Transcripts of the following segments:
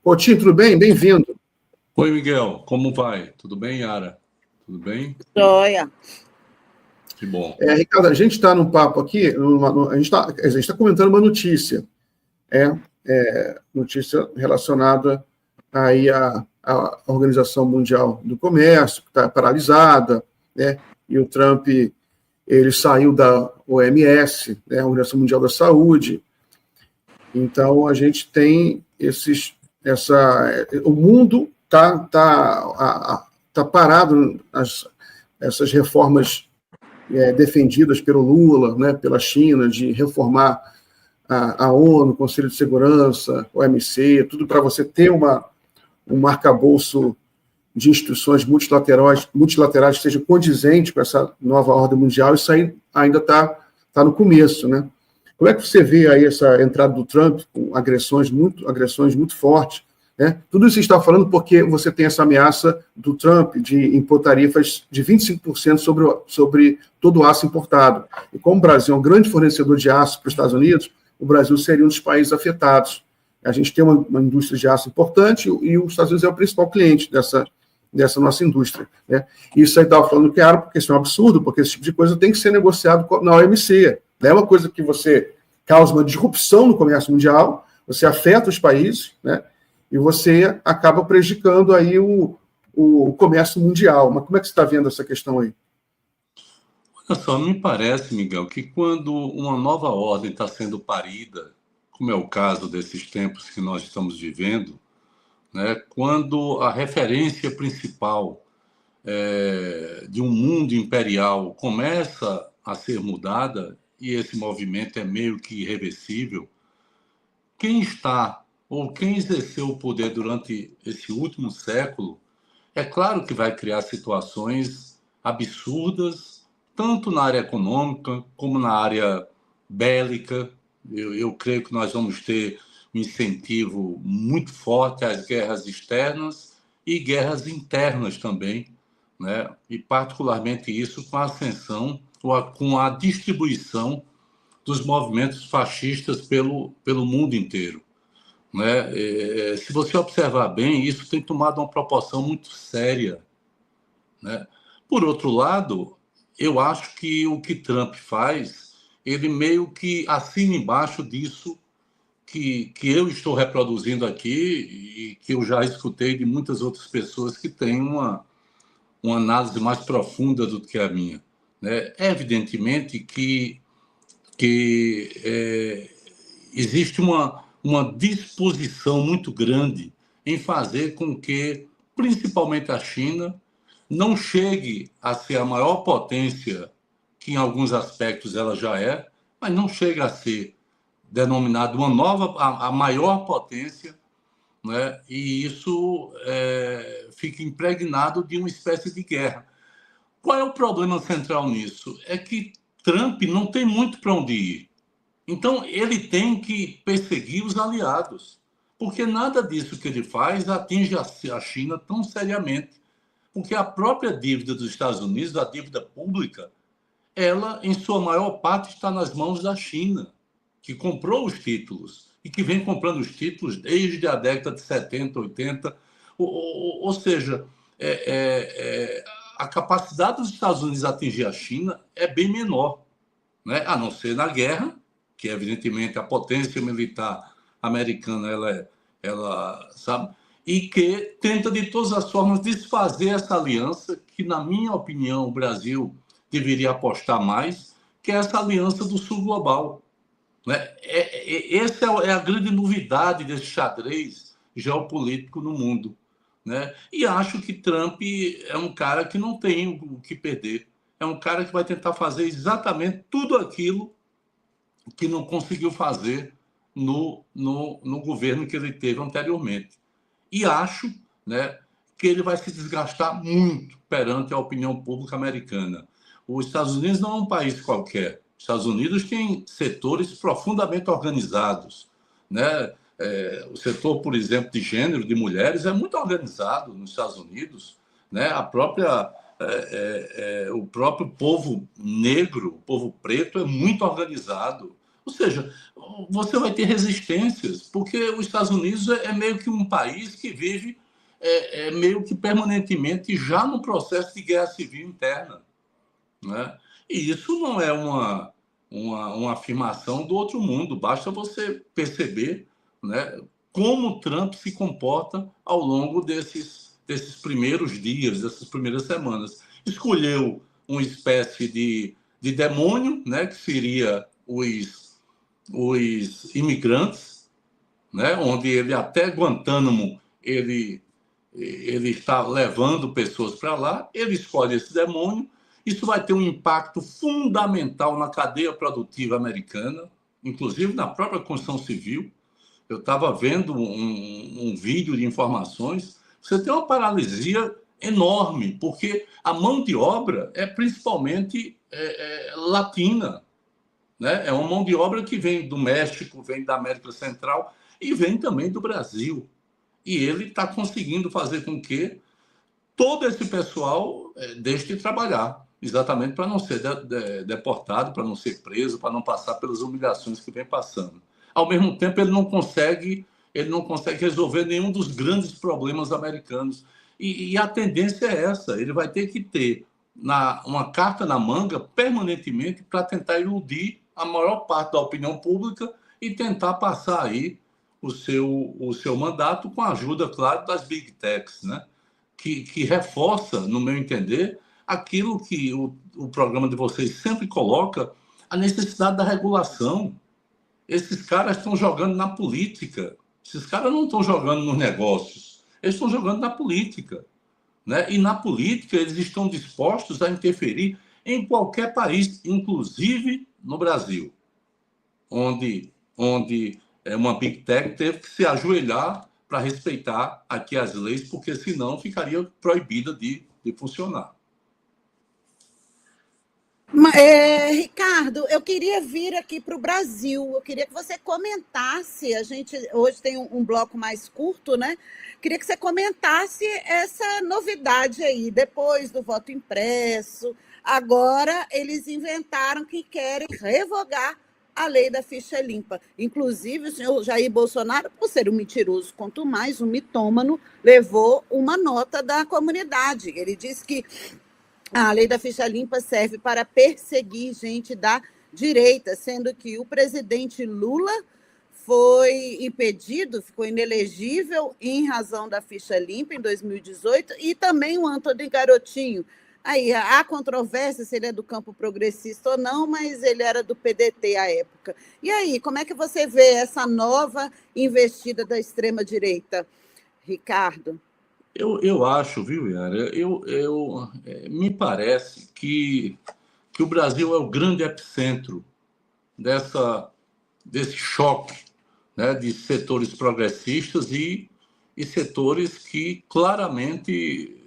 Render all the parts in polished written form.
Coutinho, tudo bem? Bem-vindo. Oi, Miguel. Como vai? Tudo bem, Yara? Tudo bem? Joia. Que bom. Ricardo, a gente está num papo aqui, a gente está comentando uma notícia, notícia relacionada aí à Organização Mundial do Comércio, que está paralisada, né? E o Trump, ele saiu da OMS, né? A Organização Mundial da Saúde. Então, a gente tem o mundo está parado, essas reformas defendidas pelo Lula, né, pela China, de reformar a ONU, o Conselho de Segurança, o OMC, tudo para você ter um arcabouço de instituições multilaterais que seja condizente com essa nova ordem mundial. Isso aí ainda está no começo, né? Como é que você vê aí essa entrada do Trump com agressões muito fortes, né? Tudo isso está falando porque você tem essa ameaça do Trump de impor tarifas de 25% sobre todo o aço importado. E como o Brasil é um grande fornecedor de aço para os Estados Unidos, o Brasil seria um dos países afetados. A gente tem uma indústria de aço importante e os Estados Unidos é o principal cliente dessa nossa indústria, né? Isso aí estava falando que porque isso é um absurdo, porque esse tipo de coisa tem que ser negociado na OMC. Não é uma coisa que você causa uma disrupção no comércio mundial, você afeta os países, né? E você acaba prejudicando aí o comércio mundial. Mas como é que você está vendo essa questão aí? Olha só, me parece, Miguel, que quando uma nova ordem está sendo parida, como é o caso desses tempos que nós estamos vivendo, né, quando a referência principal de um mundo imperial começa a ser mudada, e esse movimento é meio que irreversível, quem está ou quem exerceu o poder durante esse último século, é claro que vai criar situações absurdas, tanto na área econômica como na área bélica. Eu creio que nós vamos ter um incentivo muito forte às guerras externas e guerras internas também, né? E particularmente isso com a ascensão, com a distribuição dos movimentos fascistas pelo mundo inteiro, né? Se você observar bem, isso tem tomado uma proporção muito séria, né? Por outro lado, eu acho que o que Trump faz, ele meio que assina embaixo disso que eu estou reproduzindo aqui e que eu já escutei de muitas outras pessoas que têm uma análise mais profunda do que a minha, né? É evidentemente que existe uma disposição muito grande em fazer com que, principalmente a China, não chegue a ser a maior potência, que em alguns aspectos ela já é, mas não chega a ser denominada a maior potência, né? E isso fica impregnado de uma espécie de guerra. Qual é o problema central nisso? É que Trump não tem muito para onde ir. Então, ele tem que perseguir os aliados, porque nada disso que ele faz atinge a China tão seriamente. Porque a própria dívida dos Estados Unidos, a dívida pública, ela, em sua maior parte, está nas mãos da China, que comprou os títulos e que vem comprando os títulos desde a década de 70, 80. Ou seja, a capacidade dos Estados Unidos de atingir a China é bem menor, né? A não ser na guerra, que evidentemente a potência militar americana ela sabe, e que tenta de todas as formas desfazer essa aliança que, na minha opinião, o Brasil deveria apostar mais, que é essa aliança do Sul Global, né? Essa é a grande novidade desse xadrez geopolítico no mundo, né? E acho que Trump é um cara que não tem o que perder. É um cara que vai tentar fazer exatamente tudo aquilo que não conseguiu fazer no governo que ele teve anteriormente. E acho, né, que ele vai se desgastar muito perante a opinião pública americana. Os Estados Unidos não é um país qualquer. Os Estados Unidos tem setores profundamente organizados, né? O setor, por exemplo, de gênero, de mulheres, é muito organizado nos Estados Unidos, né? O próprio povo negro, o povo preto, é muito organizado. Ou seja, você vai ter resistências, porque os Estados Unidos é meio que um país que vive meio que permanentemente já no processo de guerra civil interna, né? E isso não é uma afirmação do outro mundo, basta você perceber, né, como o Trump se comporta ao longo desses primeiros dias, dessas primeiras semanas. Escolheu uma espécie de demônio, né, que seria os imigrantes, né, onde ele até Guantánamo ele está levando pessoas para lá, ele escolhe esse demônio. Isso vai ter um impacto fundamental na cadeia produtiva americana, inclusive na própria construção civil. Eu estava vendo um vídeo de informações. Você tem uma paralisia enorme, porque a mão de obra é principalmente latina, né? É uma mão de obra que vem do México, vem da América Central e vem também do Brasil. E ele está conseguindo fazer com que todo esse pessoal deixe de trabalhar, exatamente para não ser deportado, para não ser preso, para não passar pelas humilhações que vem passando. Ao mesmo tempo, ele não consegue resolver nenhum dos grandes problemas americanos. E a tendência é essa, ele vai ter que ter uma carta na manga permanentemente para tentar iludir a maior parte da opinião pública e tentar passar aí o seu mandato com a ajuda, claro, das big techs, né? Que reforça, no meu entender, aquilo que o programa de vocês sempre coloca, a necessidade da regulação. Esses caras estão jogando na política. Esses caras não estão jogando nos negócios. Eles estão jogando na política, né? E na política eles estão dispostos a interferir em qualquer país, inclusive no Brasil, onde uma Big Tech teve que se ajoelhar para respeitar aqui as leis, porque senão ficaria proibida de funcionar. Ricardo, eu queria vir aqui para o Brasil, eu queria que você comentasse, a gente hoje tem um bloco mais curto, né? Queria que você comentasse essa novidade aí, depois do voto impresso, agora eles inventaram que querem revogar a lei da ficha limpa. Inclusive, o senhor Jair Bolsonaro, por ser um mentiroso, quanto mais um mitômano, levou uma nota da comunidade. Ele disse que a lei da ficha limpa serve para perseguir gente da direita, sendo que o presidente Lula foi impedido, ficou inelegível em razão da ficha limpa em 2018, e também o Antônio Garotinho. Aí há controvérsia se ele é do campo progressista ou não, mas ele era do PDT à época. E aí, como é que você vê essa nova investida da extrema-direita, Ricardo? Eu acho, viu, Yara? Me parece que o Brasil é o grande epicentro desse choque, né, de setores progressistas e setores que claramente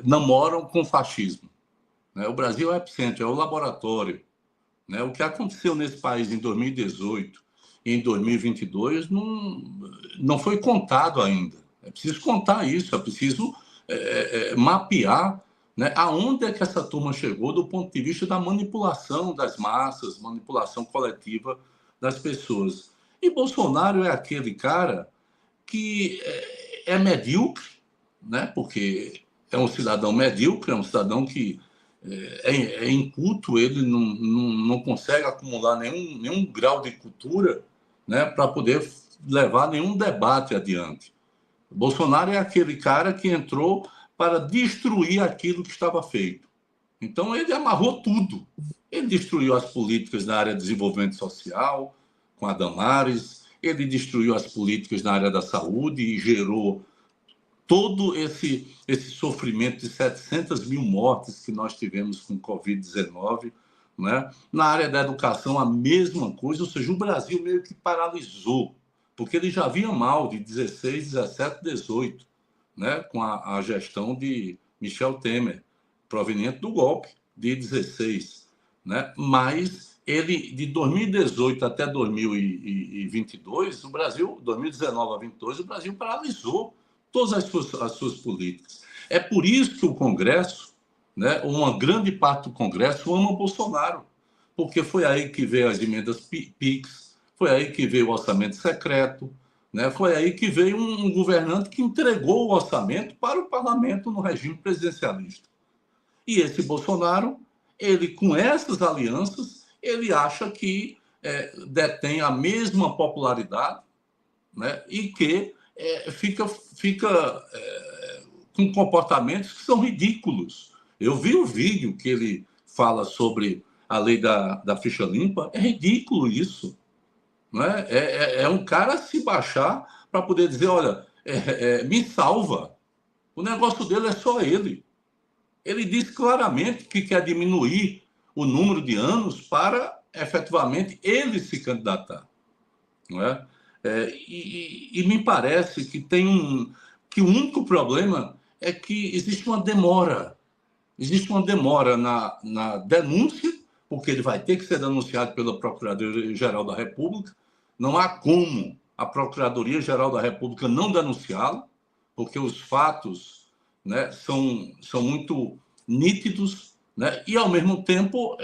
namoram com o fascismo, né? O Brasil é o epicentro, é o laboratório, né? O que aconteceu nesse país em 2018 e em 2022 não foi contado ainda. É preciso contar isso, é preciso mapear, né, aonde é que essa turma chegou do ponto de vista da manipulação das massas, manipulação coletiva das pessoas. E Bolsonaro é aquele cara que é medíocre, né, porque é um cidadão medíocre, é um cidadão que é inculto, ele não consegue acumular nenhum grau de cultura, né, para poder levar nenhum debate adiante. Bolsonaro é aquele cara que entrou para destruir aquilo que estava feito. Então, ele amarrou tudo. Ele destruiu as políticas na área de desenvolvimento social, com a Damares, ele destruiu as políticas na área da saúde e gerou todo esse sofrimento de 700 mil mortes que nós tivemos com Covid-19, né? Na área da educação, a mesma coisa, ou seja, o Brasil meio que paralisou, porque ele já vinha mal de 16, 17, 18, né? Com a gestão de Michel Temer, proveniente do golpe de 16, né? Mas ele, de 2018 até 2022, o Brasil, 2019 a 2022, o Brasil paralisou todas as suas políticas. É por isso que o Congresso, né, uma grande parte do Congresso ama o Bolsonaro, porque foi aí que veio as emendas PIX, foi aí que veio o orçamento secreto, né? Foi aí que veio um governante que entregou o orçamento para o parlamento no regime presidencialista. E esse Bolsonaro, ele com essas alianças, ele acha que detém a mesma popularidade, né? E que fica com comportamentos que são ridículos. Eu vi o vídeo que ele fala sobre a lei da ficha limpa, é ridículo isso. Não é? É um cara se baixar para poder dizer, olha, me salva. O negócio dele é só ele. Ele diz claramente que quer diminuir o número de anos para, efetivamente, ele se candidatar. Não é? E me parece que que o único problema é que existe uma demora. Existe uma demora na denúncia, porque ele vai ter que ser denunciado pela Procuradoria-Geral da República. Não há como a Procuradoria-Geral da República não denunciá-lo, porque os fatos, né, são muito nítidos, né, e, ao mesmo tempo,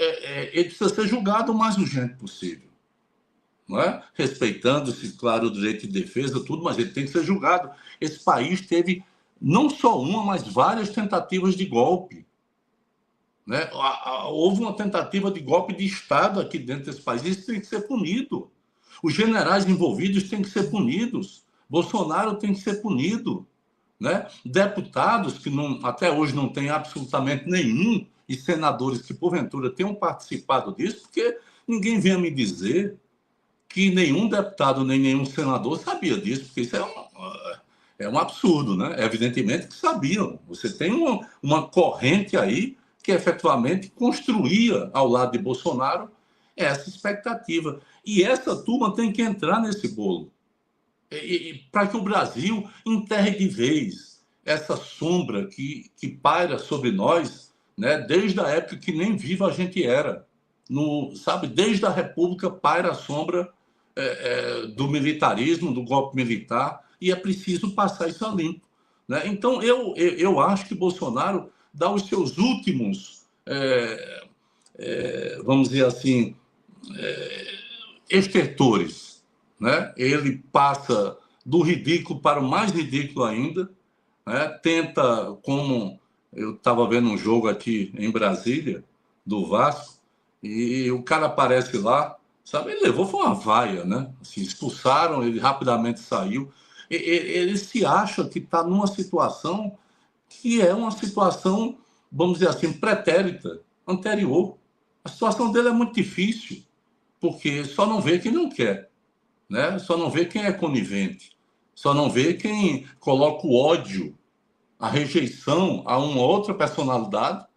ele precisa ser julgado o mais urgente possível. Não é? Respeitando-se, claro, o direito de defesa, tudo, mas ele tem que ser julgado. Esse país teve não só uma, mas várias tentativas de golpe. Né? Houve uma tentativa de golpe de Estado aqui dentro desse país. Isso tem que ser punido. Os generais envolvidos têm que ser punidos. Bolsonaro tem que ser punido. Né? Deputados que até hoje não têm absolutamente nenhum, e senadores que, porventura, tenham participado disso, porque ninguém venha me dizer que nenhum deputado nem nenhum senador sabia disso, porque isso é um absurdo, né? Evidentemente que sabiam. Você tem uma corrente aí que efetivamente construía ao lado de Bolsonaro essa expectativa. E essa turma tem que entrar nesse bolo. Para que o Brasil enterre de vez essa sombra que paira sobre nós, né? Desde a época que nem viva a gente era. Sabe, desde a República paira a sombra do militarismo, do golpe militar, e é preciso passar isso a limpo. Né? Então, eu acho que Bolsonaro dá os seus últimos, vamos dizer assim, estertores. Né? Ele passa do ridículo para o mais ridículo ainda, né? Tenta, como eu estava vendo um jogo aqui em Brasília, do Vasco, e o cara aparece lá, sabe? Ele levou, foi uma vaia, né? Assim, expulsaram, ele rapidamente saiu. Ele se acha que está numa situação que é uma situação, vamos dizer assim, pretérita, anterior. A situação dele é muito difícil, porque só não vê quem não quer, né? Só não vê quem é conivente, só não vê quem coloca o ódio, a rejeição a uma outra personalidade,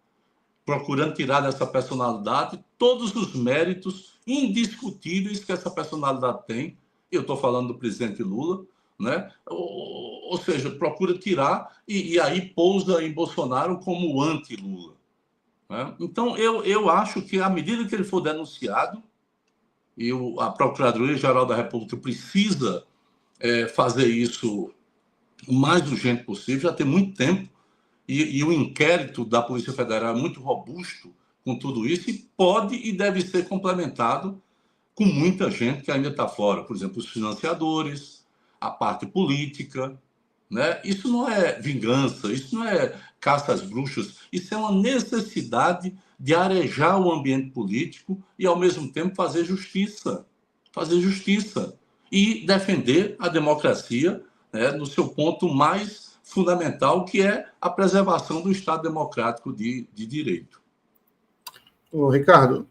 procurando tirar dessa personalidade todos os méritos indiscutíveis que essa personalidade tem. Eu estou falando do presidente Lula, né? Ou seja, procura tirar e aí pousa em Bolsonaro como anti-Lula. Né? Então, eu acho que, à medida que ele for denunciado, e a Procuradoria-Geral da República precisa fazer isso o mais urgente possível, já tem muito tempo, e o inquérito da Polícia Federal é muito robusto com tudo isso, e pode e deve ser complementado com muita gente que ainda está fora. Por exemplo, os financiadores, a parte política. Né? Isso não é vingança, isso não é caça às bruxas, isso é uma necessidade de arejar o ambiente político e, ao mesmo tempo, fazer justiça e defender a democracia, né, no seu ponto mais fundamental, que é a preservação do Estado democrático de direito. Ô, Ricardo,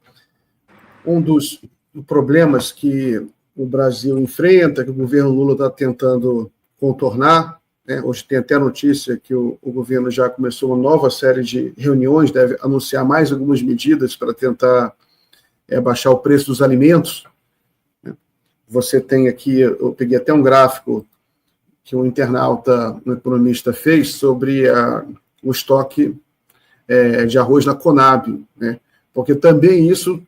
um dos problemas que o Brasil enfrenta, que o governo Lula está tentando contornar, né? Hoje tem até notícia que o governo já começou uma nova série de reuniões, deve anunciar mais algumas medidas para tentar baixar o preço dos alimentos. Você tem aqui, eu peguei até um gráfico que um internauta, um economista, fez sobre o estoque de arroz na Conab, né? Porque também isso,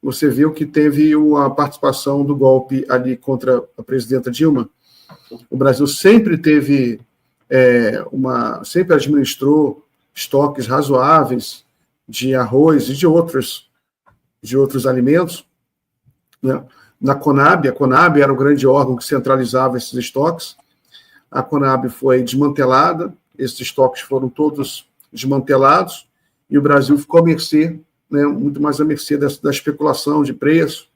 você viu que teve a participação do golpe ali contra a presidenta Dilma. O Brasil sempre teve sempre administrou estoques razoáveis de arroz e de outros de outros alimentos, né? A Conab era o grande órgão que centralizava esses estoques. A Conab foi desmantelada, esses estoques foram todos desmantelados, e o Brasil ficou à mercê, né, muito mais à mercê da especulação de preço,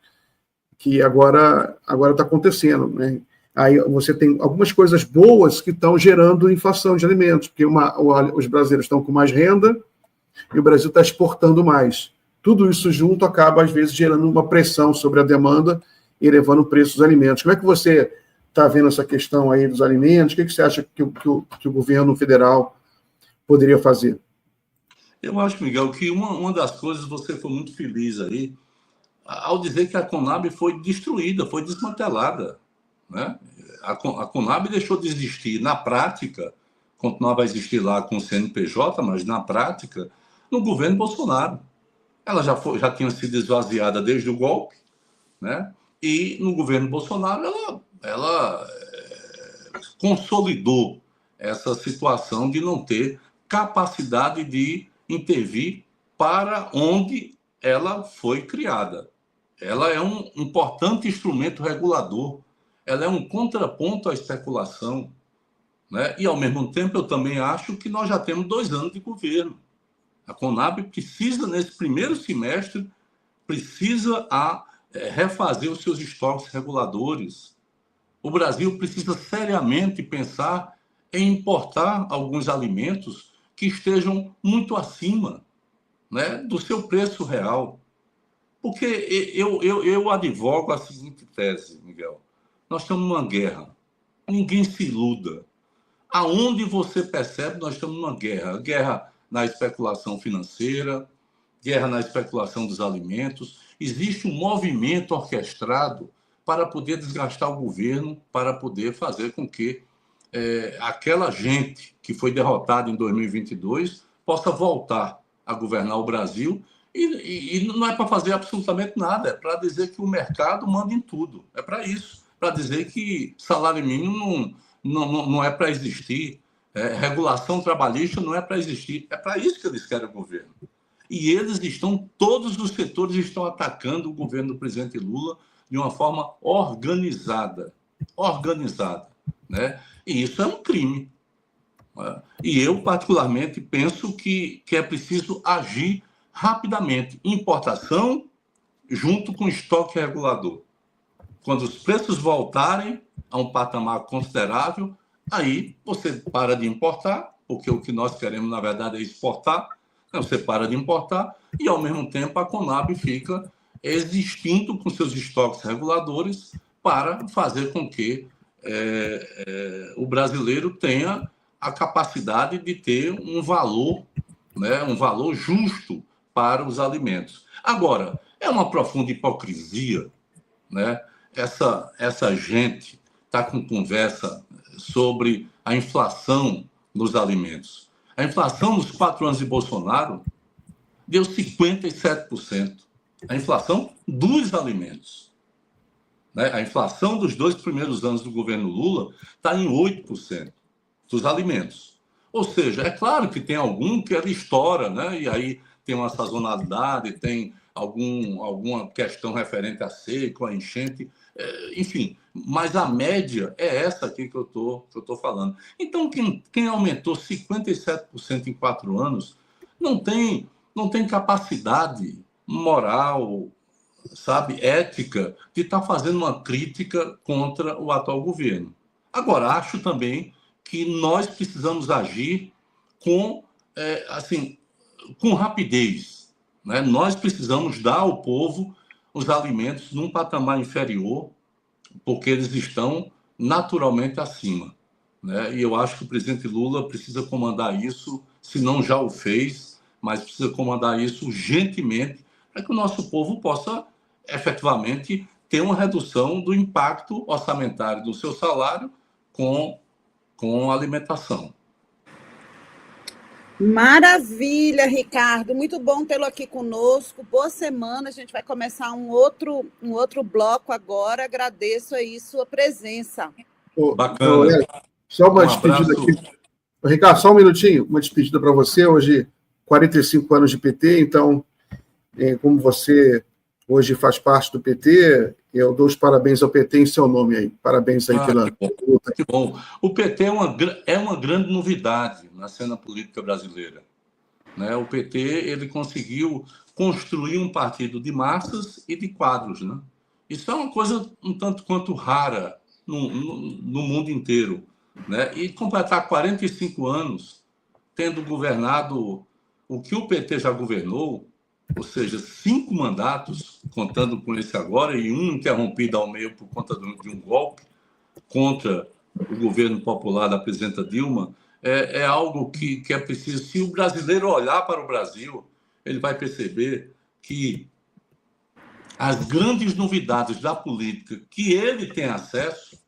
que agora está acontecendo, né? Aí você tem algumas coisas boas que estão gerando inflação de alimentos, porque os brasileiros estão com mais renda e o Brasil está exportando mais. Tudo isso junto acaba, às vezes, gerando uma pressão sobre a demanda e elevando o preço dos alimentos. Como é que você está vendo essa questão aí dos alimentos? O que você acha que o governo federal poderia fazer? Eu acho, Miguel, que uma das coisas, você foi muito feliz aí, ao dizer que a Conab foi destruída, foi desmantelada, né? A Conab deixou de existir na prática, continuava a existir lá com o CNPJ, mas na prática, no governo Bolsonaro. Ela já tinha sido esvaziada desde o golpe, né? E no governo Bolsonaro ela consolidou essa situação de não ter capacidade de intervir para onde ela foi criada. Ela é um importante instrumento regulador, ela é um contraponto à especulação, né? E, ao mesmo tempo, eu também acho que nós já temos 2 anos de governo. A Conab precisa, nesse primeiro semestre, refazer os seus estoques reguladores. O Brasil precisa seriamente pensar em importar alguns alimentos que estejam muito acima, né, do seu preço real. Porque eu advogo a seguinte tese, Miguel. Nós estamos numa guerra. Ninguém se iluda. Aonde você percebe, nós estamos numa guerra. Guerra na especulação financeira, guerra na especulação dos alimentos. Existe um movimento orquestrado para poder desgastar o governo, para poder fazer com que aquela gente que foi derrotada em 2022 possa voltar a governar o Brasil. E não é para fazer absolutamente nada, é para dizer que o mercado manda em tudo. É para isso, para dizer que salário mínimo não é para existir, regulação trabalhista não é para existir. É para isso que eles querem o governo. E todos os setores estão atacando o governo do presidente Lula de uma forma organizada, né? E isso é um crime. Né? E eu, particularmente, penso que é preciso agir rapidamente. Importação junto com estoque regulador. Quando os preços voltarem a um patamar considerável, aí você para de importar, porque o que nós queremos, na verdade, é exportar. Você para de importar e, ao mesmo tempo, a Conab fica existindo com seus estoques reguladores para fazer com que o brasileiro tenha a capacidade de ter um valor, né, um valor justo para os alimentos. Agora, é uma profunda hipocrisia, né? Essa gente está com conversa sobre a inflação nos alimentos. A inflação nos 4 anos de Bolsonaro deu 57%. A inflação dos alimentos. Né? A inflação dos 2 primeiros anos do governo Lula está em 8% dos alimentos. Ou seja, é claro que tem algum que ele estoura, né? E aí tem uma sazonalidade, tem alguma questão referente a seco, a enchente, enfim. Mas a média é essa aqui que eu tô falando. Então, quem aumentou 57% em 4 anos não tem capacidade moral, sabe, ética, de estar fazendo uma crítica contra o atual governo. Agora, acho também que nós precisamos agir com rapidez. Né? Nós precisamos dar ao povo os alimentos num patamar inferior, porque eles estão naturalmente acima. Né? E eu acho que o presidente Lula precisa comandar isso, se não já o fez, mas precisa comandar isso urgentemente, para que o nosso povo possa efetivamente ter uma redução do impacto orçamentário do seu salário com a alimentação. Maravilha, Ricardo. Muito bom tê-lo aqui conosco. Boa semana. A gente vai começar um outro bloco agora. Agradeço aí sua presença. Bacana. Só uma despedida aqui. Ricardo, só um minutinho. Uma despedida para você. Hoje, 45 anos de PT. Então, como você hoje faz parte do PT. Eu dou os parabéns ao PT em seu nome aí. Parabéns aí pela luta. Que bom. O PT é uma grande novidade na cena política brasileira, né? O PT ele conseguiu construir um partido de massas e de quadros, né? Isso é uma coisa um tanto quanto rara no mundo inteiro, né? E completar 45 anos tendo governado o que o PT já governou, ou seja, 5 mandatos, contando com esse agora, e um interrompido ao meio por conta de um golpe contra o governo popular da presidenta Dilma, é algo que é preciso. Se o brasileiro olhar para o Brasil, ele vai perceber que as grandes novidades da política que ele tem acesso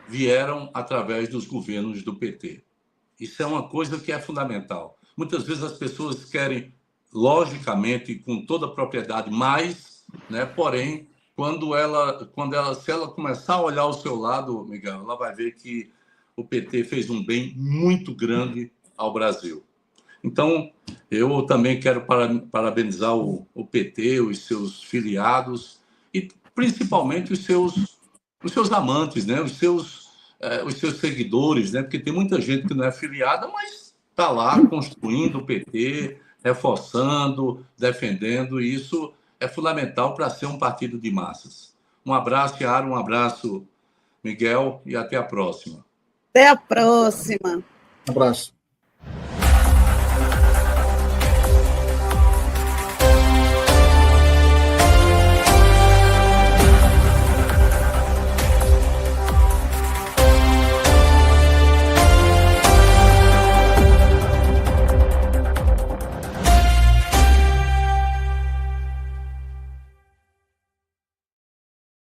vieram através dos governos do PT. Isso é uma coisa que é fundamental. Muitas vezes as pessoas querem, logicamente, com toda a propriedade, mais, né? Porém, se ela começar a olhar ao seu lado, Miguel, ela vai ver que o PT fez um bem muito grande ao Brasil. Então, eu também quero parabenizar o PT, os seus filiados e principalmente os seus amantes, né? Os seus seguidores, né? Porque tem muita gente que não é filiada, mas está lá construindo o PT, reforçando, defendendo, e isso é fundamental para ser um partido de massas. Um abraço, Yara, um abraço, Miguel, e até a próxima. Até a próxima. Um abraço.